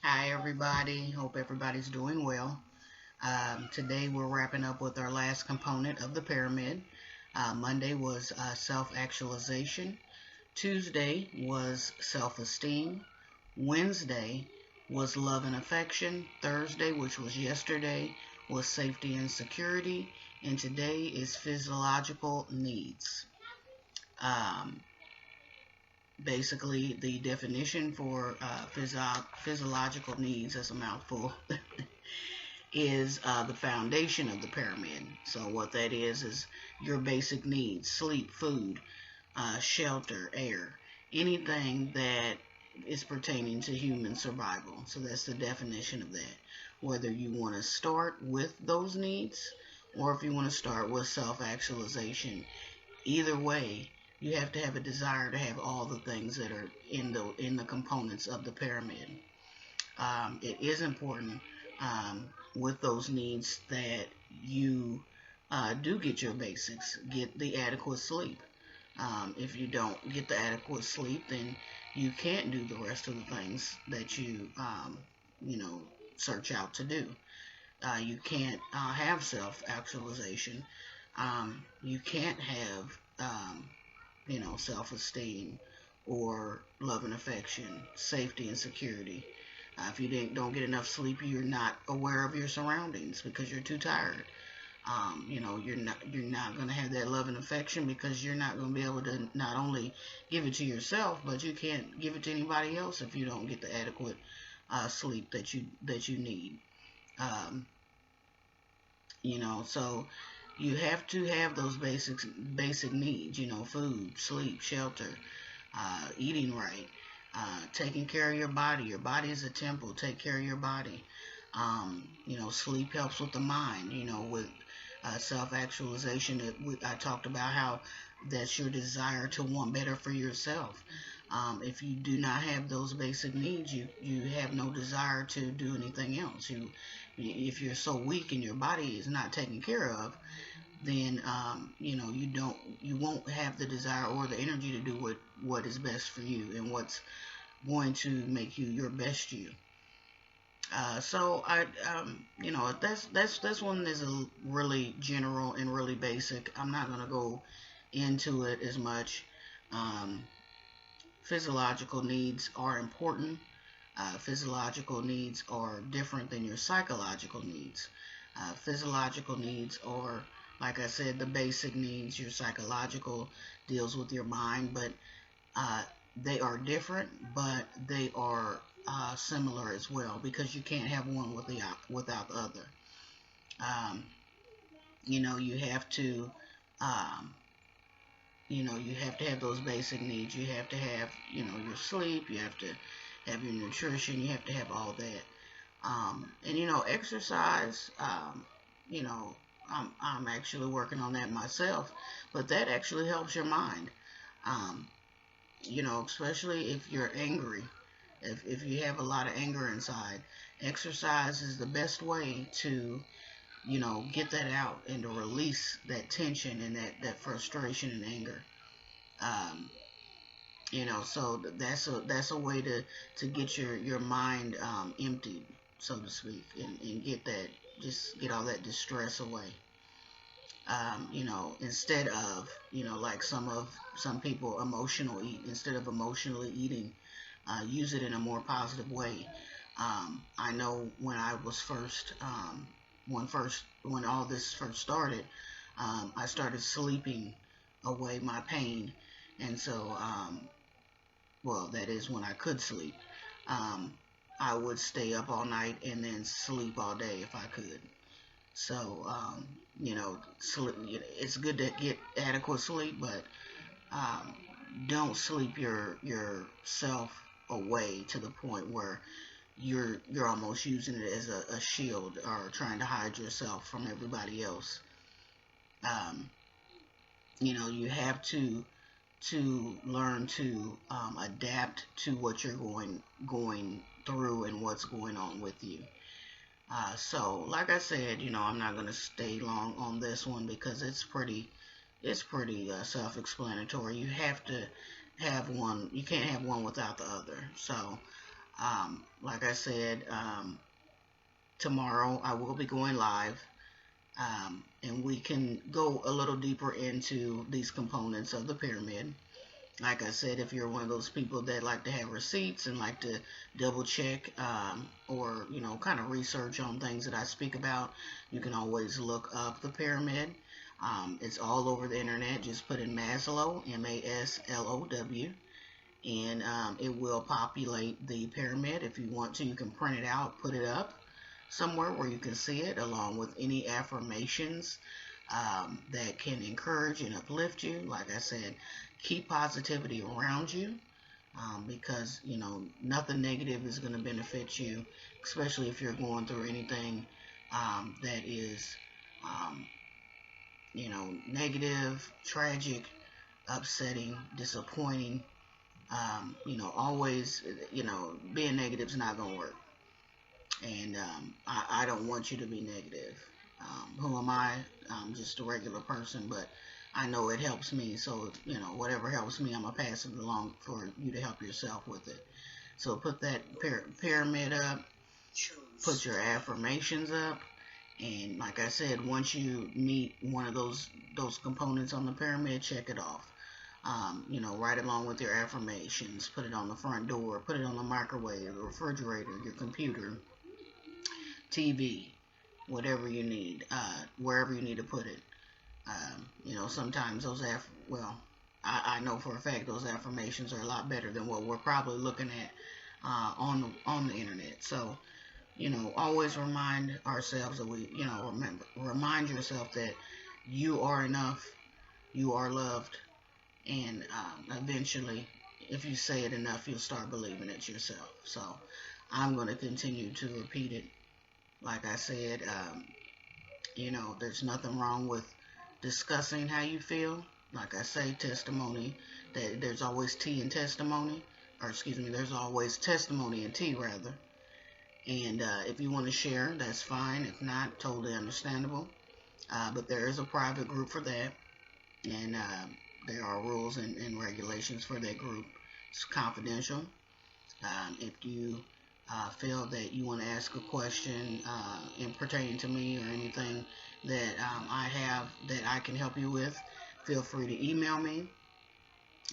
Hi, everybody. Hope everybody's doing well. Today we're wrapping up with our last component of the pyramid. Monday was self-actualization. Tuesday was self-esteem. Wednesday was love and affection. Thursday, which was yesterday, was safety and security. And today is physiological needs. Um, Basically, the definition for physiological needs, as a mouthful, is the foundation of the pyramid. So what that is your basic needs: sleep, food, shelter, air, anything that is pertaining to human survival. So that's the definition of that. Whether you want to start with those needs or if you want to start with self-actualization, either way, you have to have a desire to have all the things that are in the components of the pyramid. It is important with those needs that you do get your basics, get the adequate sleep. If you don't get the adequate sleep, then you can't do the rest of the things that you know, search out to do. You can't have self-actualization. You can't have, self-esteem or love and affection, safety and security. If you don't get enough sleep, you're not aware of your surroundings because you're too tired. You're not going to have that love and affection because you're not going to be able to not only give it to yourself, but you can't give it to anybody else if you don't get the adequate sleep that you need. Um, so you have to have those basic needs. Food, sleep, shelter, eating right, taking care of your body. Your body is a temple. Take care of your body. Sleep helps with the mind. With self-actualization, I talked about how that's your desire to want better for yourself. If you do not have those basic needs, you have no desire to do anything else. If you're so weak and your body is not taken care of, then you won't have the desire or the energy to do what is best for you and what's going to make you your best you. So this one is a really general and really basic. I'm not gonna go into it as much. Um, Physiological needs are important. Physiological needs are different than your psychological needs. Physiological needs are, like I said, the basic needs. Your psychological deals with your mind, but uh, they are different, but they are similar as well because you can't have one without the other. Um, you have to, um, have those basic needs. You have to have, your sleep. You have to have your nutrition. You have to have all that. And exercise. You know, I'm actually working on that myself, but that actually helps your mind. Um, Especially if you're angry, if you have a lot of anger inside, exercise is the best way to, get that out and to release that tension and that frustration and anger. Um, so that's a way to get your mind emptied, so to speak, and get all that distress away. Instead of, like some people emotional eat, instead of emotionally eating, use it in a more positive way. I know when I was when all this first started, I started sleeping away my pain, and so, well, that is when I could sleep. Um, I would stay up all night and then sleep all day if I could. So, it's good to get adequate sleep, but um, don't sleep yourself away to the point where you're almost using it as a shield or trying to hide yourself from everybody else. Um, you have to learn to adapt to what you're going through and what's going on with you. So, like I said, I'm not going to stay long on this one because it's pretty self-explanatory. You have to have one. You can't have one without the other. So, Like I said, tomorrow I will be going live, and we can go a little deeper into these components of the pyramid. Like I said, if you're one of those people that like to have receipts and like to double check, or kind of research on things that I speak about, you can always look up the pyramid. It's all over the internet. Just put in Maslow, Maslow, and it will populate the pyramid. If you want to, you can print it out, put it up somewhere where you can see it, along with any affirmations that can encourage and uplift you. Like I said, keep positivity around you, because nothing negative is going to benefit you, especially if you're going through anything that is um, negative, tragic, upsetting, disappointing. Always, being negative is not going to work. And I don't want you to be negative. Who am I? I'm just a regular person, but I know it helps me. So, whatever helps me, I'm going to pass it along for you to help yourself with it. So put that pyramid up, put your affirmations up, and like I said, once you meet one of those components on the pyramid, check it off. Right along with your affirmations, put it on the front door, put it on the microwave, the refrigerator, your computer, TV, whatever you need, wherever you need to put it. Sometimes those I know for a fact those affirmations are a lot better than what we're probably looking at on the internet. So, always remind ourselves that remind yourself that you are enough, you are loved, and eventually, if you say it enough, you'll start believing it yourself. So, I'm going to continue to repeat it. Like I said, there's nothing wrong with discussing how you feel. Like I say, testimony, that there's always tea in testimony, or excuse me, there's always testimony in tea, rather. And if you want to share, that's fine. If not, totally understandable. But there is a private group for that, and there are rules and regulations for that group. It's confidential. If you feel that you want to ask a question in pertaining to me or anything that I have that I can help you with, feel free to email me.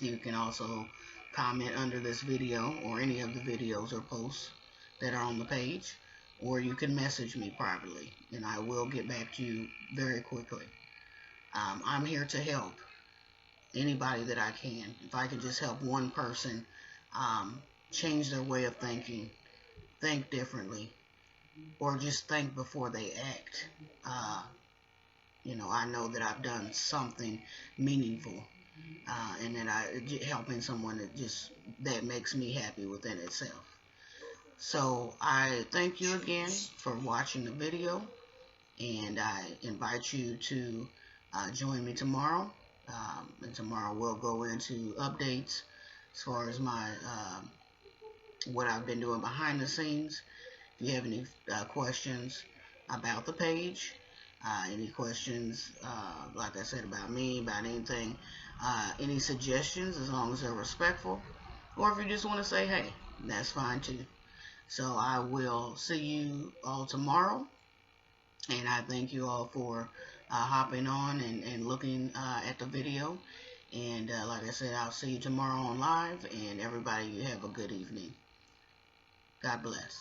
You can also comment under this video or any of the videos or posts that are on the page, or you can message me privately, and I will get back to you very quickly. I'm here to help anybody that I can. If I can just help one person change their way of thinking, think differently, or just think before they act, I know that I've done something meaningful, and that helping someone that makes me happy within itself. So I thank you again for watching the video, and I invite you to join me tomorrow. And tomorrow we'll go into updates as far as my what I've been doing behind the scenes. If you have any questions about the page, any questions, like I said, about me, about anything, any suggestions, as long as they're respectful, or if you just want to say hey, that's fine too. So I will see you all tomorrow, and I thank you all for hopping on and looking at the video. And like I said, I'll see you tomorrow on live, and everybody, you have a good evening. God bless.